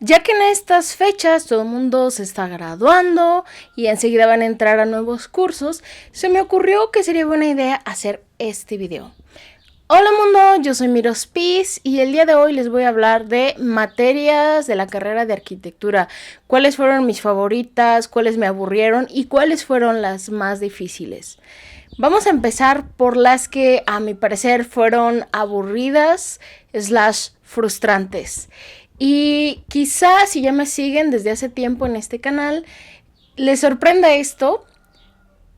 Ya que en estas fechas todo el mundo se está graduando y enseguida van a entrar a nuevos cursos, se me ocurrió que sería buena idea hacer este video. Hola mundo, yo soy Miros Piz y el día de hoy les voy a hablar de materias de la carrera de arquitectura. Cuáles fueron mis favoritas, cuáles me aburrieron y cuáles fueron las más difíciles. Vamos a empezar por las que a mi parecer fueron aburridas / frustrantes. Y quizás si ya me siguen desde hace tiempo en este canal, les sorprenda esto,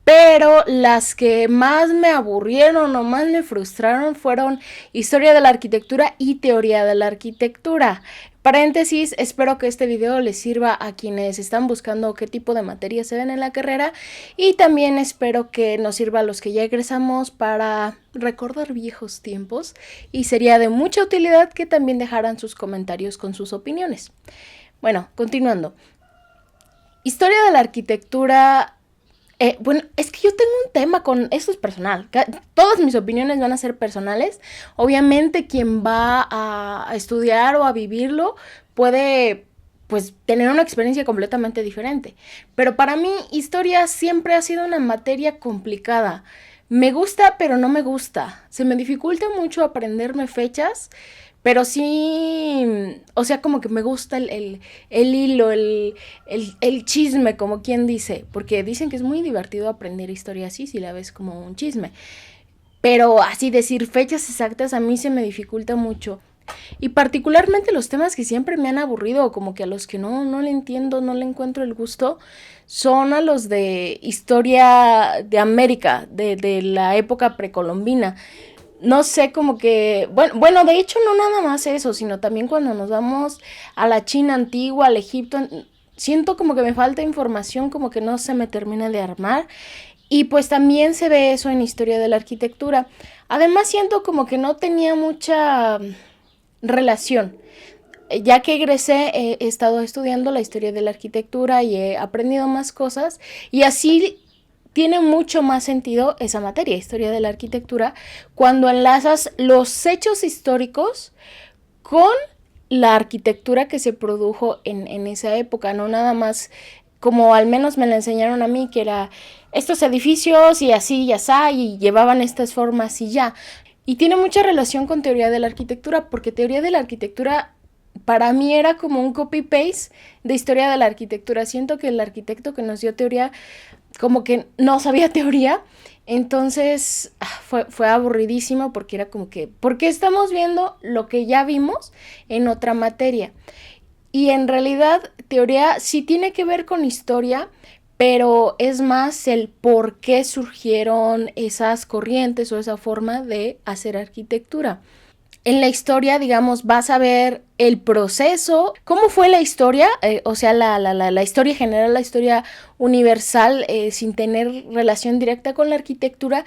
pero las que más me aburrieron o más me frustraron fueron historia de la arquitectura y teoría de la arquitectura. Paréntesis, espero que este video les sirva a quienes están buscando qué tipo de materias se ven en la carrera y también espero que nos sirva a los que ya egresamos para recordar viejos tiempos y sería de mucha utilidad que también dejaran sus comentarios con sus opiniones. Bueno, continuando. Historia de la arquitectura. Bueno, es que yo tengo un tema con esto, es personal. Todas mis opiniones van a ser personales. Obviamente quien va a estudiar o a vivirlo puede pues tener una experiencia completamente diferente. Pero para mí historia siempre ha sido una materia complicada. Me gusta, pero no me gusta. Se me dificulta mucho aprenderme fechas, pero sí, o sea, como que me gusta el hilo, el chisme, como quien dice, porque dicen que es muy divertido aprender historia así, si la ves como un chisme. Pero así decir fechas exactas a mí se me dificulta mucho. Y particularmente los temas que siempre me han aburrido, o como que a los que no le entiendo, no le encuentro el gusto, son a los de historia de América, de la época precolombina. No sé, como que, bueno, de hecho no nada más eso, sino también cuando nos vamos a la China antigua, al Egipto, siento como que me falta información, como que no se me termina de armar. Y pues también se ve eso en historia de la arquitectura. Además siento como que no tenía mucha relación. Ya que egresé, he estado estudiando la historia de la arquitectura y he aprendido más cosas. Y así tiene mucho más sentido esa materia, historia de la arquitectura, cuando enlazas los hechos históricos con la arquitectura que se produjo en esa época, no nada más como al menos me la enseñaron a mí, que era estos edificios y así y así, y llevaban estas formas y ya. Y tiene mucha relación con teoría de la arquitectura, porque teoría de la arquitectura para mí era como un copy-paste de historia de la arquitectura. Siento que el arquitecto que nos dio teoría como que no sabía teoría, entonces fue aburridísimo porque era como que, ¿por qué estamos viendo lo que ya vimos en otra materia? Y en realidad teoría sí tiene que ver con historia, pero es más el por qué surgieron esas corrientes o esa forma de hacer arquitectura. En la historia, digamos, vas a ver el proceso, cómo fue la historia, o sea, la historia general, la historia universal, sin tener relación directa con la arquitectura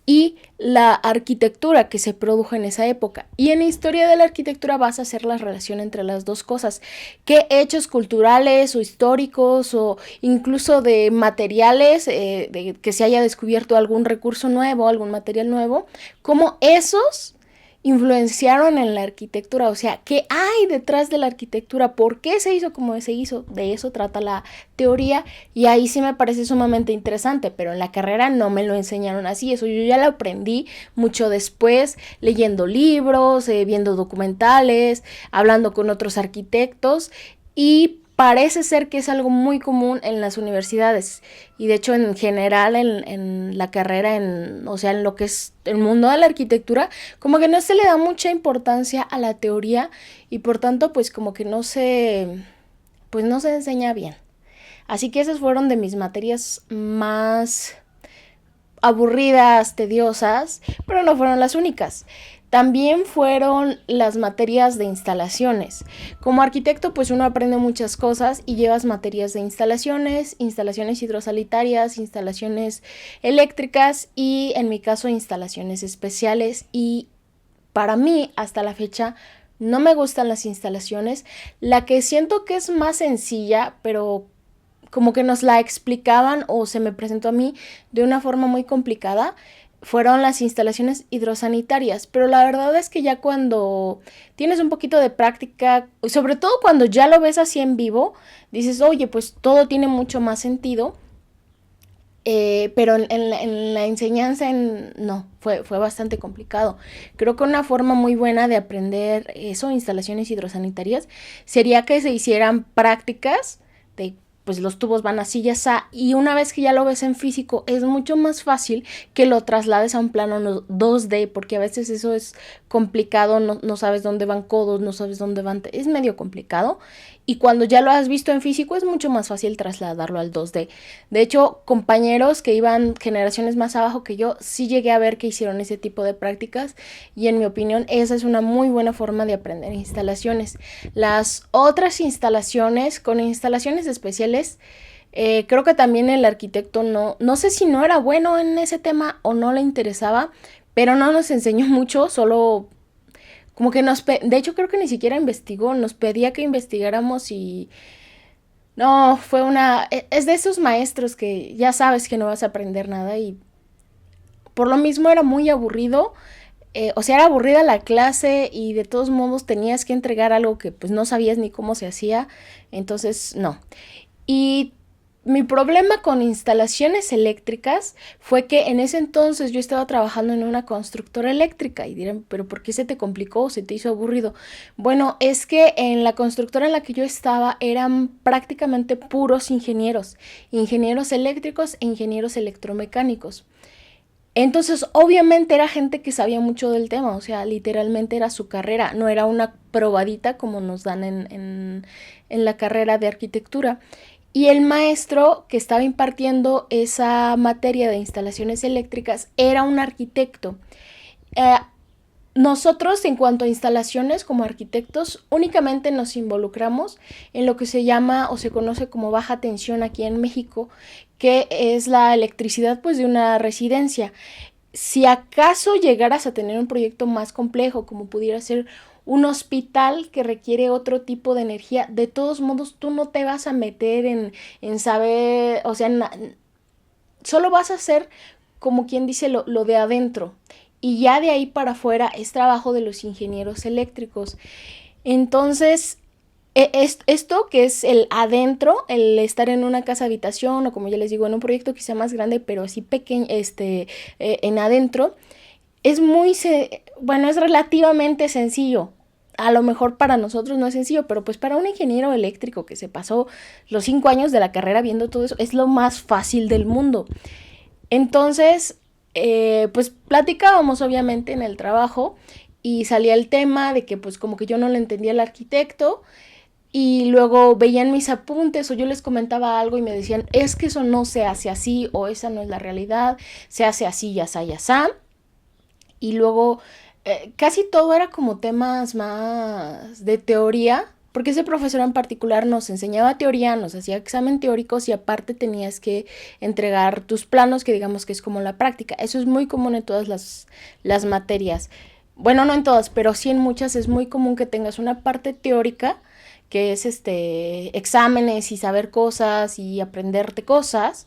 y la arquitectura que se produjo en esa época. Y en la historia de la arquitectura vas a hacer la relación entre las dos cosas. ¿Qué hechos culturales o históricos o incluso de materiales, de que se haya descubierto algún recurso nuevo, algún material nuevo, cómo esos influenciaron en la arquitectura? O sea, ¿qué hay detrás de la arquitectura? ¿Por qué se hizo como se hizo? De eso trata la teoría y ahí sí me parece sumamente interesante, pero en la carrera no me lo enseñaron así. Eso yo ya lo aprendí mucho después, leyendo libros, viendo documentales, hablando con otros arquitectos, y parece ser que es algo muy común en las universidades y de hecho en general en la carrera, o sea, en lo que es el mundo de la arquitectura, como que no se le da mucha importancia a la teoría y por tanto pues como que pues no se enseña bien. Así que esas fueron de mis materias más aburridas, tediosas, pero no fueron las únicas. También fueron las materias de instalaciones. Como arquitecto, pues uno aprende muchas cosas y llevas materias de instalaciones, instalaciones hidrosanitarias, instalaciones eléctricas y en mi caso instalaciones especiales. Y para mí, hasta la fecha, no me gustan las instalaciones. La que siento que es más sencilla, pero como que nos la explicaban o se me presentó a mí de una forma muy complicada, fueron las instalaciones hidrosanitarias, pero la verdad es que ya cuando tienes un poquito de práctica, sobre todo cuando ya lo ves así en vivo, dices, oye, pues todo tiene mucho más sentido. Pero en la enseñanza no, fue bastante complicado. Creo que una forma muy buena de aprender eso, instalaciones hidrosanitarias, sería que se hicieran prácticas de pues los tubos van así y así, y una vez que ya lo ves en físico es mucho más fácil que lo traslades a un plano 2D, porque a veces eso es complicado, no sabes dónde van codos, no sabes dónde van, es medio complicado, y cuando ya lo has visto en físico es mucho más fácil trasladarlo al 2D. De hecho, compañeros que iban generaciones más abajo que yo, sí llegué a ver que hicieron ese tipo de prácticas, y en mi opinión esa es una muy buena forma de aprender instalaciones. Las otras instalaciones, con instalaciones especiales, creo que también el arquitecto no sé si no era bueno en ese tema o no le interesaba, pero no nos enseñó mucho, solo como que de hecho creo que ni siquiera investigó, nos pedía que investigáramos y no, es de esos maestros que ya sabes que no vas a aprender nada y por lo mismo era muy aburrido. O sea, era aburrida la clase y de todos modos tenías que entregar algo que pues no sabías ni cómo se hacía, entonces no. Y mi problema con instalaciones eléctricas fue que en ese entonces yo estaba trabajando en una constructora eléctrica y dirán, pero ¿por qué se te complicó o se te hizo aburrido? Bueno, es que en la constructora en la que yo estaba eran prácticamente puros ingenieros, ingenieros eléctricos e ingenieros electromecánicos. Entonces, obviamente era gente que sabía mucho del tema, o sea, literalmente era su carrera, no era una probadita como nos dan en la carrera de arquitectura. Y el maestro que estaba impartiendo esa materia de instalaciones eléctricas era un arquitecto. Eh, Nosotros, en cuanto a instalaciones como arquitectos, únicamente nos involucramos en lo que se llama o se conoce como baja tensión aquí en México, que es la electricidad pues de una residencia. Si acaso llegaras a tener un proyecto más complejo, como pudiera ser un hospital que requiere otro tipo de energía, de todos modos tú no te vas a meter en saber, o sea, solo vas a hacer como quien dice lo de adentro. Y ya de ahí para afuera es trabajo de los ingenieros eléctricos. Entonces, esto que es el adentro, el estar en una casa habitación o como ya les digo, en un proyecto quizá más grande, pero así pequeño, en adentro, es bueno, es relativamente sencillo. A lo mejor para nosotros no es sencillo, pero pues para un ingeniero eléctrico que se pasó los 5 años de la carrera viendo todo eso, es lo más fácil del mundo. Entonces, pues platicábamos obviamente en el trabajo y salía el tema de que pues como que yo no le entendía al arquitecto y luego veían mis apuntes o yo les comentaba algo y me decían, es que eso no se hace así o esa no es la realidad, se hace así, ya sa, ya sa. Y luego casi todo era como temas más de teoría, porque ese profesor en particular nos enseñaba teoría, nos hacía examen teóricos y aparte tenías que entregar tus planos, que digamos que es como la práctica. Eso es muy común en todas las materias. Bueno, no en todas, pero sí en muchas es muy común que tengas una parte teórica, que es exámenes y saber cosas y aprenderte cosas.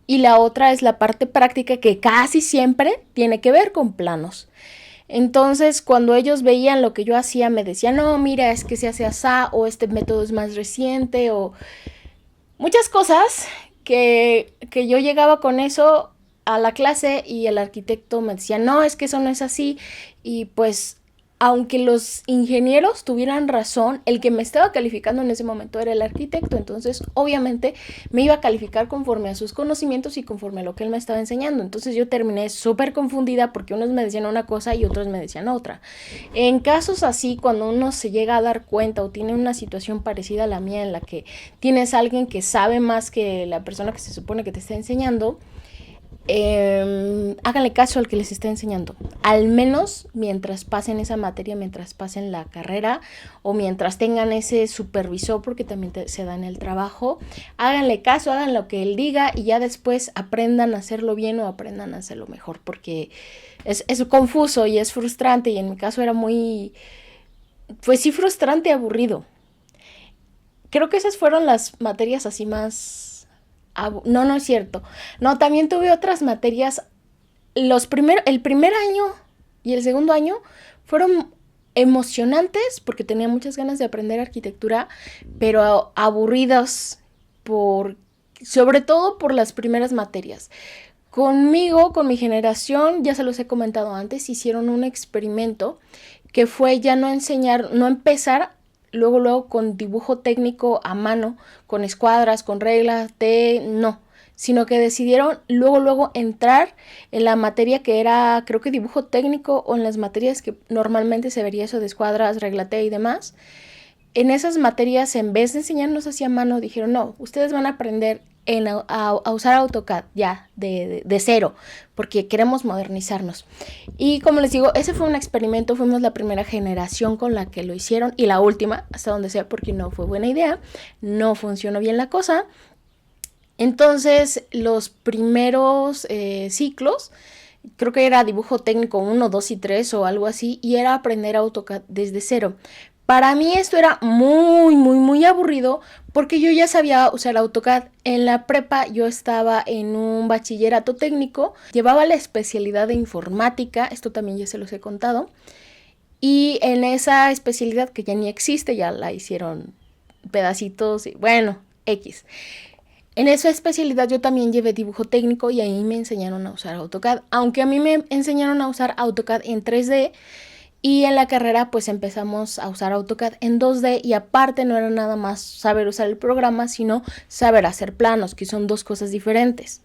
Y la otra es la parte práctica que casi siempre tiene que ver con planos. Entonces, cuando ellos veían lo que yo hacía, me decían, no, mira, es que se hace así, o este método es más reciente, o muchas cosas que yo llegaba con eso a la clase y el arquitecto me decía, no, es que eso no es así. Y pues, aunque los ingenieros tuvieran razón, el que me estaba calificando en ese momento era el arquitecto. Entonces, obviamente, me iba a calificar conforme a sus conocimientos y conforme a lo que él me estaba enseñando. Entonces, yo terminé súper confundida porque unos me decían una cosa y otros me decían otra. En casos así, cuando uno se llega a dar cuenta o tiene una situación parecida a la mía en la que tienes a alguien que sabe más que la persona que se supone que te está enseñando, háganle caso al que les está enseñando, al menos mientras pasen esa materia, mientras pasen la carrera o mientras tengan ese supervisor, porque también se da en el trabajo. Háganle caso, hagan lo que él diga y ya después aprendan a hacerlo bien o aprendan a hacerlo mejor, porque es confuso y es frustrante, y en mi caso era muy, pues sí, frustrante, aburrido. Creo que esas fueron las materias así más... No, no es cierto. No, también tuve otras materias el primer año y el segundo año fueron emocionantes porque tenía muchas ganas de aprender arquitectura, pero aburridos sobre todo por las primeras materias. Conmigo, con mi generación, ya se los he comentado antes, hicieron un experimento que fue ya no empezar luego con dibujo técnico a mano, con escuadras, con reglas, no, sino que decidieron luego entrar en la materia que era, creo que dibujo técnico, o en las materias que normalmente se vería eso de escuadras, regla T y demás. En esas materias, en vez de enseñarnos así a mano, dijeron, no, ustedes van a aprender a usar AutoCAD ya de cero, porque queremos modernizarnos. Y como les digo, ese fue un experimento, fuimos la primera generación con la que lo hicieron y la última, hasta donde sea, porque no fue buena idea, no funcionó bien la cosa. Entonces, los primeros ciclos, creo que era dibujo técnico 1, 2 y 3 o algo así, y era aprender AutoCAD desde cero. Para mí esto era muy aburrido porque yo ya sabía usar AutoCAD. En la prepa yo estaba en un bachillerato técnico, llevaba la especialidad de informática, esto también ya se los he contado, y en esa especialidad que ya ni existe, ya la hicieron pedacitos y bueno, X. En esa especialidad yo también llevé dibujo técnico y ahí me enseñaron a usar AutoCAD, aunque a mí me enseñaron a usar AutoCAD en 3D. Y en la carrera pues empezamos a usar AutoCAD en 2D y aparte no era nada más saber usar el programa, sino saber hacer planos, que son dos cosas diferentes.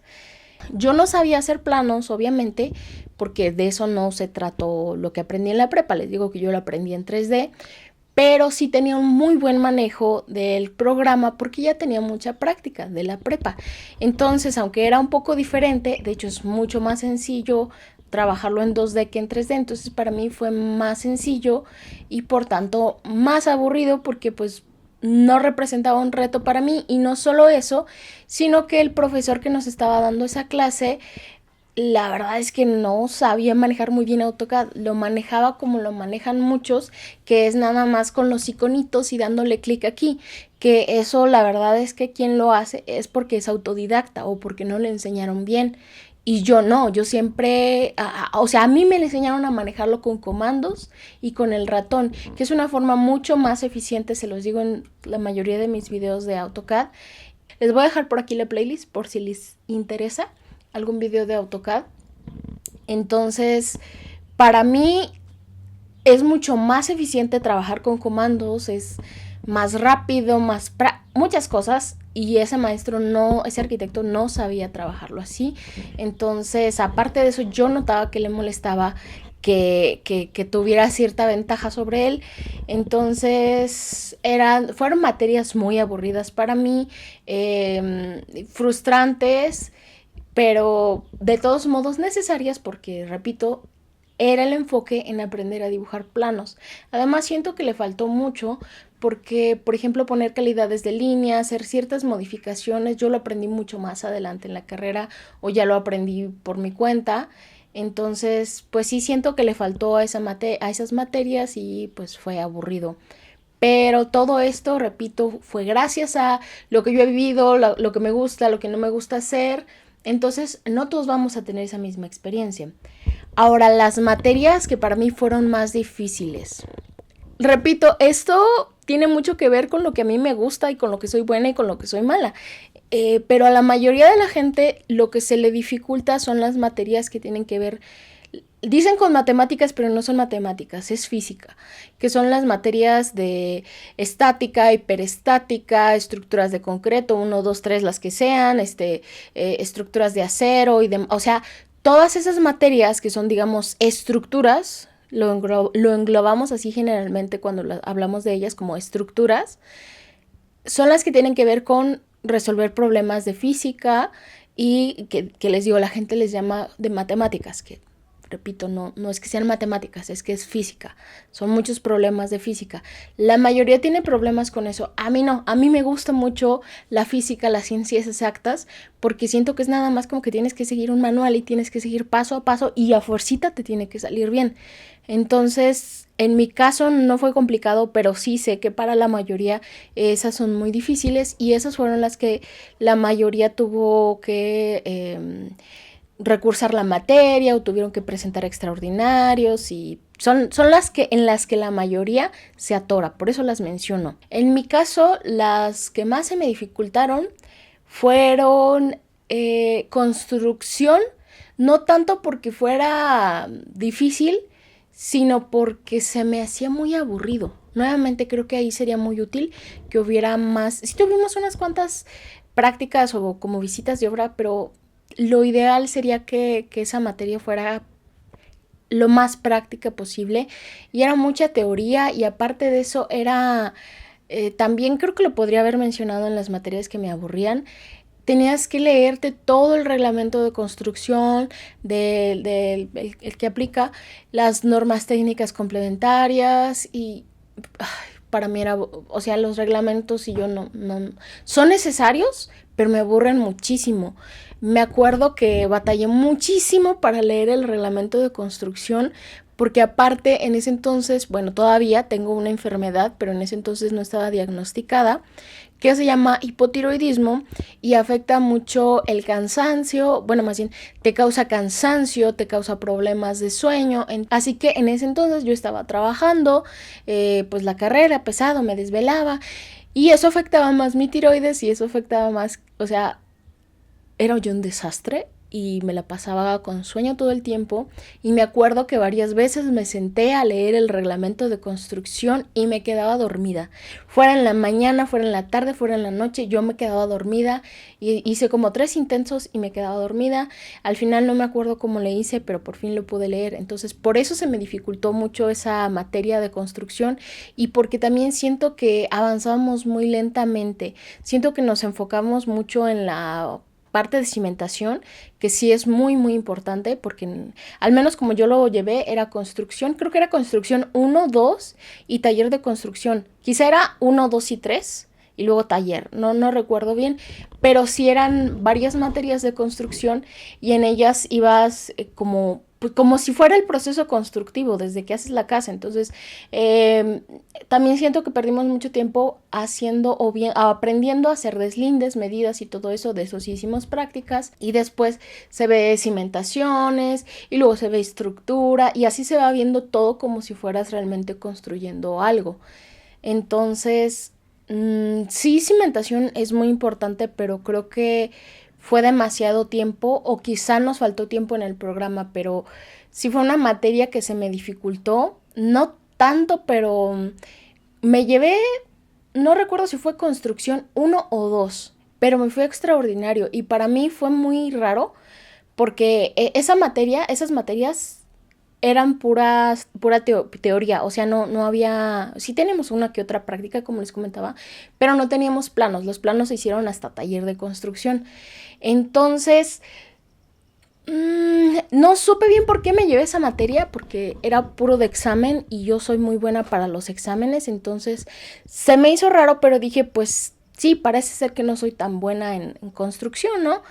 Yo no sabía hacer planos, obviamente, porque de eso no se trató lo que aprendí en la prepa. Les digo que yo lo aprendí en 3D, pero sí tenía un muy buen manejo del programa porque ya tenía mucha práctica de la prepa. Entonces, aunque era un poco diferente, de hecho es mucho más sencillo trabajarlo en 2D que en 3D, entonces para mí fue más sencillo y por tanto más aburrido porque pues no representaba un reto para mí. Y no solo eso, sino que el profesor que nos estaba dando esa clase, la verdad es que no sabía manejar muy bien AutoCAD, lo manejaba como lo manejan muchos, que es nada más con los iconitos y dándole clic aquí, que eso la verdad es que quien lo hace es porque es autodidacta o porque no le enseñaron bien. Y yo no, yo siempre, o sea, a mí me enseñaron a manejarlo con comandos y con el ratón, que es una forma mucho más eficiente, se los digo en la mayoría de mis videos de AutoCAD. Les voy a dejar por aquí la playlist por si les interesa algún video de AutoCAD. Entonces, para mí es mucho más eficiente trabajar con comandos, es más rápido, muchas cosas, y ese maestro ese arquitecto no sabía trabajarlo así. Entonces, aparte de eso, yo notaba que le molestaba que tuviera cierta ventaja sobre él. Entonces, fueron materias muy aburridas para mí, frustrantes, pero de todos modos necesarias porque, repito, era el enfoque en aprender a dibujar planos. Además, siento que le faltó mucho porque, por ejemplo, poner calidades de línea, hacer ciertas modificaciones, yo lo aprendí mucho más adelante en la carrera o ya lo aprendí por mi cuenta. Entonces, pues sí siento que le faltó a esas materias y pues fue aburrido. Pero todo esto, repito, fue gracias a lo que yo he vivido, lo que me gusta, lo que no me gusta hacer. Entonces, no todos vamos a tener esa misma experiencia. Ahora, las materias que para mí fueron más difíciles. Repito, esto tiene mucho que ver con lo que a mí me gusta y con lo que soy buena y con lo que soy mala. Pero a la mayoría de la gente lo que se le dificulta son las materias que tienen que ver, dicen con matemáticas, pero no son matemáticas, es física, que son las materias de estática, hiperestática, estructuras de concreto, 1, 2, 3, las que sean, estructuras de acero y o sea, todas esas materias que son, digamos, estructuras, lo englobamos así generalmente cuando hablamos de ellas como estructuras, son las que tienen que ver con resolver problemas de física y que les digo, la gente les llama de matemáticas, que repito, no es que sean matemáticas, es que es física. Son muchos problemas de física. La mayoría tiene problemas con eso. A mí no. A mí me gusta mucho la física, las ciencias exactas, porque siento que es nada más como que tienes que seguir un manual y tienes que seguir paso a paso y a fuercita te tiene que salir bien. Entonces, en mi caso no fue complicado, pero sí sé que para la mayoría esas son muy difíciles y esas fueron las que la mayoría tuvo que recursar la materia o tuvieron que presentar extraordinarios y son las que en las que la mayoría se atora, por eso las menciono. En mi caso, las que más se me dificultaron fueron construcción, no tanto porque fuera difícil, sino porque se me hacía muy aburrido. Nuevamente creo que ahí sería muy útil que hubiera más. Sí tuvimos unas cuantas prácticas o como visitas de obra, pero lo ideal sería que esa materia fuera lo más práctica posible y era mucha teoría y aparte de eso era, también creo que lo podría haber mencionado en las materias que me aburrían, tenías que leerte todo el reglamento de construcción, el que aplica las normas técnicas complementarias y ay, para mí era, o sea, los reglamentos y yo no son necesarios, pero me aburren muchísimo. Me acuerdo que batallé muchísimo para leer el reglamento de construcción porque aparte en ese entonces, bueno, todavía tengo una enfermedad, pero en ese entonces no estaba diagnosticada, que se llama hipotiroidismo y afecta mucho el cansancio, bueno, más bien te causa cansancio, te causa problemas de sueño, así que en ese entonces yo estaba trabajando, pues la carrera pesado, me desvelaba y eso afectaba más mi tiroides y eso afectaba más, o sea, era yo un desastre y me la pasaba con sueño todo el tiempo y me acuerdo que varias veces me senté a leer el reglamento de construcción y me quedaba dormida. Fuera en la mañana, fuera en la tarde, fuera en la noche, yo me quedaba dormida y hice como 3 intentos y me quedaba dormida. Al final no me acuerdo cómo le hice, pero por fin lo pude leer. Entonces por eso se me dificultó mucho esa materia de construcción y porque también siento que avanzábamos muy lentamente. Siento que nos enfocamos mucho en la parte de cimentación, que sí es muy importante porque al menos como yo lo llevé era construcción, creo que era construcción 1, 2 y taller de construcción, quizá era 1, 2 y 3 y luego taller, no recuerdo bien, pero sí eran varias materias de construcción y en ellas ibas como si fuera el proceso constructivo desde que haces la casa. Entonces también siento que perdimos mucho tiempo haciendo o bien aprendiendo a hacer deslindes, medidas y todo eso. De eso sí hicimos prácticas y después se ve cimentaciones y luego se ve estructura y así se va viendo todo como si fueras realmente construyendo algo. Entonces sí, cimentación es muy importante, pero creo que fue demasiado tiempo o quizá nos faltó tiempo en el programa, pero sí fue una materia que se me dificultó, no tanto, pero me llevé, no recuerdo si fue construcción 1 o 2, pero me fue extraordinario y para mí fue muy raro porque esas materias eran teoría, o sea, no había, sí tenemos una que otra práctica, como les comentaba, pero no teníamos planos, los planos se hicieron hasta taller de construcción. Entonces, no supe bien por qué me llevé esa materia, porque era puro de examen y yo soy muy buena para los exámenes, entonces se me hizo raro, pero dije, pues sí, parece ser que no soy tan buena en construcción, ¿no?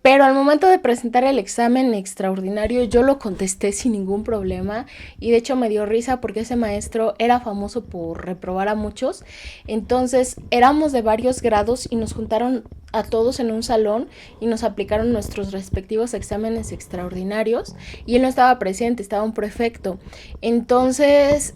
Pero al momento de presentar el examen extraordinario yo lo contesté sin ningún problema y de hecho me dio risa porque ese maestro era famoso por reprobar a muchos. Entonces éramos de varios grados y nos juntaron a todos en un salón y nos aplicaron nuestros respectivos exámenes extraordinarios y él no estaba presente, estaba un prefecto. Entonces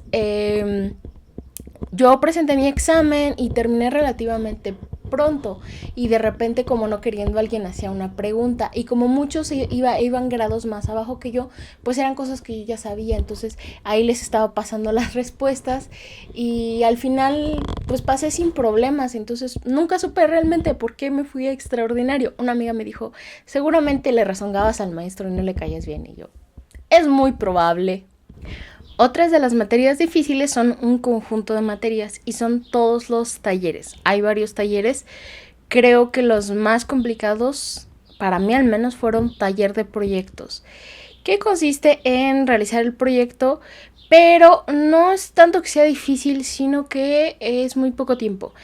yo presenté mi examen y terminé relativamente pronto y de repente como no queriendo alguien hacía una pregunta y como muchos iban grados más abajo que yo, pues eran cosas que yo ya sabía, entonces ahí les estaba pasando las respuestas y al final pues pasé sin problemas, entonces nunca supe realmente por qué me fui a extraordinario. Una amiga me dijo, seguramente le rezongabas al maestro y no le caías bien y yo, es muy probable. Otras de las materias difíciles son un conjunto de materias y son todos los talleres. Hay varios talleres. Creo que los más complicados, para mí al menos, fueron taller de proyectos, que consiste en realizar el proyecto, pero no es tanto que sea difícil, sino que es muy poco tiempo.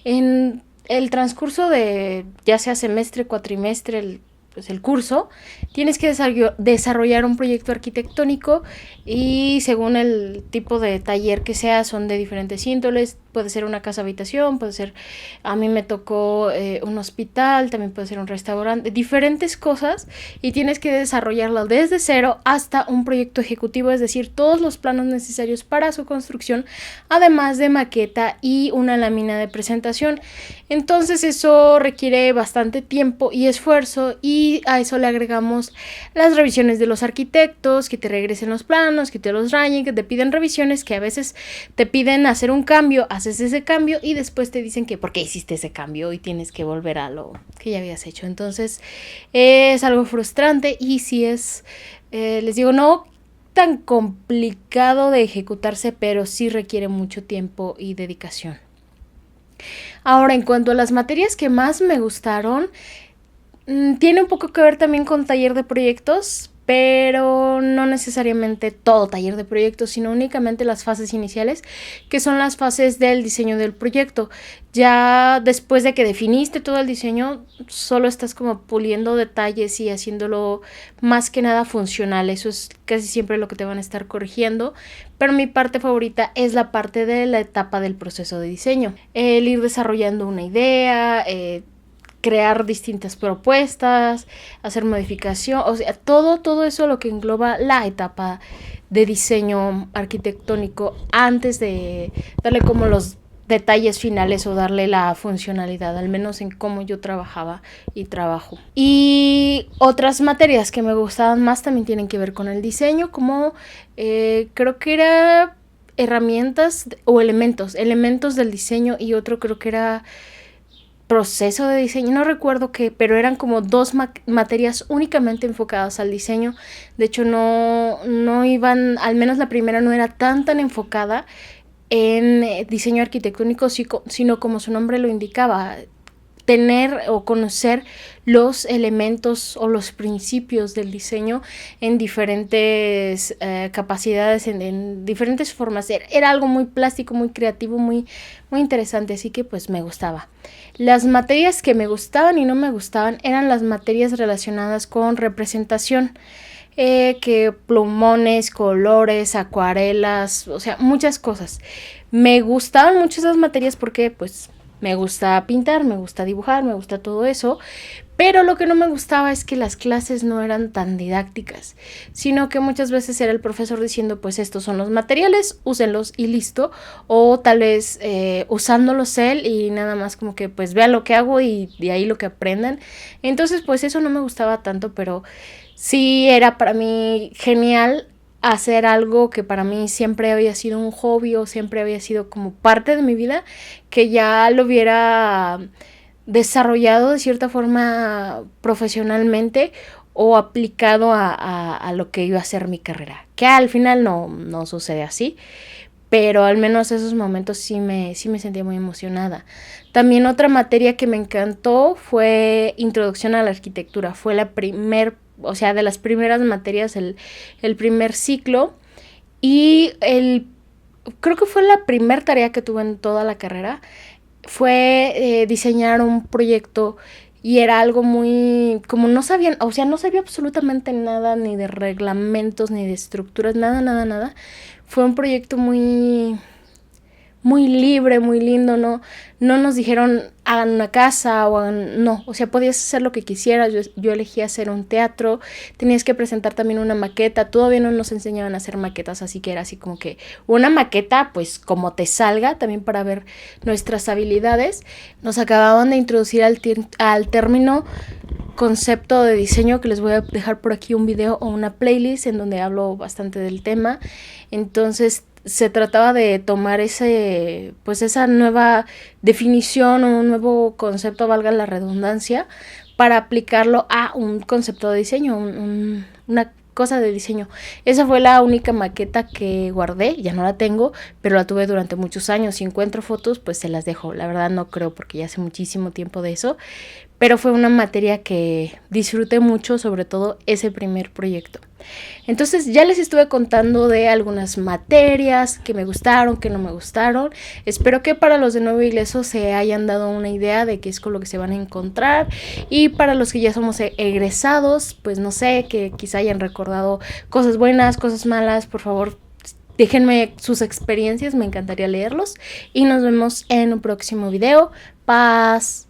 En el transcurso de ya sea semestre, cuatrimestre, el curso, tienes que desarrollar un proyecto arquitectónico y según el tipo de taller que sea son de diferentes índoles, puede ser una casa habitación, puede ser, a mí me tocó un hospital, también puede ser un restaurante, diferentes cosas, y tienes que desarrollarlo desde cero hasta un proyecto ejecutivo, es decir, todos los planos necesarios para su construcción, además de maqueta y una lámina de presentación. Entonces eso requiere bastante tiempo y esfuerzo, y a eso le agregamos las revisiones de los arquitectos, que te regresen los planos, que te los rayen, que te piden revisiones, que a veces te piden hacer un cambio, haces ese cambio y después te dicen que por qué hiciste ese cambio y tienes que volver a lo que ya habías hecho. Entonces es algo frustrante, y si es, les digo, no tan complicado de ejecutarse, pero sí requiere mucho tiempo y dedicación. Ahora, en cuanto a las materias que más me gustaron, tiene un poco que ver también con taller de proyectos, pero no necesariamente todo taller de proyectos, sino únicamente las fases iniciales, que son las fases del diseño del proyecto. Ya después de que definiste todo el diseño, solo estás como puliendo detalles y haciéndolo más que nada funcional. Eso es casi siempre lo que te van a estar corrigiendo, pero mi parte favorita es la parte de la etapa del proceso de diseño. El ir desarrollando una idea, crear distintas propuestas, hacer modificación, o sea, todo eso lo que engloba la etapa de diseño arquitectónico antes de darle como los detalles finales o darle la funcionalidad, al menos en cómo yo trabajaba y trabajo. Y otras materias que me gustaban más también tienen que ver con el diseño, como creo que era herramientas o elementos del diseño, y otro creo que era proceso de diseño, no recuerdo qué, pero eran como dos materias únicamente enfocadas al diseño. De hecho no iban, al menos la primera no era tan enfocada en diseño arquitectónico, sino como su nombre lo indicaba, tener o conocer los elementos o los principios del diseño en diferentes capacidades, en diferentes formas. Era algo muy plástico, muy creativo, muy interesante, así que pues me gustaba. Las materias que me gustaban y no me gustaban eran las materias relacionadas con representación. Que plumones, colores, acuarelas, o sea, muchas cosas. Me gustaban mucho esas materias porque pues me gusta pintar, me gusta dibujar, me gusta todo eso, pero lo que no me gustaba es que las clases no eran tan didácticas, sino que muchas veces era el profesor diciendo, pues estos son los materiales, úsenlos y listo, o tal vez usándolos él y nada más como que pues vean lo que hago y de ahí lo que aprendan. Entonces pues eso no me gustaba tanto, pero sí era para mí genial hacer algo que para mí siempre había sido un hobby o siempre había sido como parte de mi vida, que ya lo hubiera desarrollado de cierta forma profesionalmente o aplicado a lo que iba a ser mi carrera, que al final no sucede así, pero al menos esos momentos sí me sentía muy emocionada. También otra materia que me encantó fue Introducción a la Arquitectura. Fue la de las primeras materias, el primer ciclo, y creo que fue la primera tarea que tuve en toda la carrera. Fue diseñar un proyecto, y era algo muy, como no sabía absolutamente nada, ni de reglamentos, ni de estructuras, nada. Fue un proyecto muy libre, muy lindo, no nos dijeron hagan una casa o sea, podías hacer lo que quisieras. Yo elegí hacer un teatro, tenías que presentar también una maqueta, todavía no nos enseñaban a hacer maquetas, así que era así como que una maqueta pues como te salga, también para ver nuestras habilidades. Nos acababan de introducir al término concepto de diseño, que les voy a dejar por aquí un video o una playlist en donde hablo bastante del tema. Entonces se trataba de tomar esa nueva definición o un nuevo concepto, valga la redundancia, para aplicarlo a un concepto de diseño, una cosa de diseño. Esa fue la única maqueta que guardé, ya no la tengo, pero la tuve durante muchos años. Si encuentro fotos, pues se las dejo. La verdad no creo, porque ya hace muchísimo tiempo de eso, pero fue una materia que disfruté mucho, sobre todo ese primer proyecto. Entonces ya les estuve contando de algunas materias que me gustaron, que no me gustaron. Espero que para los de Nuevo Ingreso se hayan dado una idea de qué es con lo que se van a encontrar, y para los que ya somos egresados, pues no sé, que quizá hayan recordado cosas buenas, cosas malas. Por favor, Déjenme sus experiencias, me encantaría leerlos. Y nos vemos en un próximo video. Paz.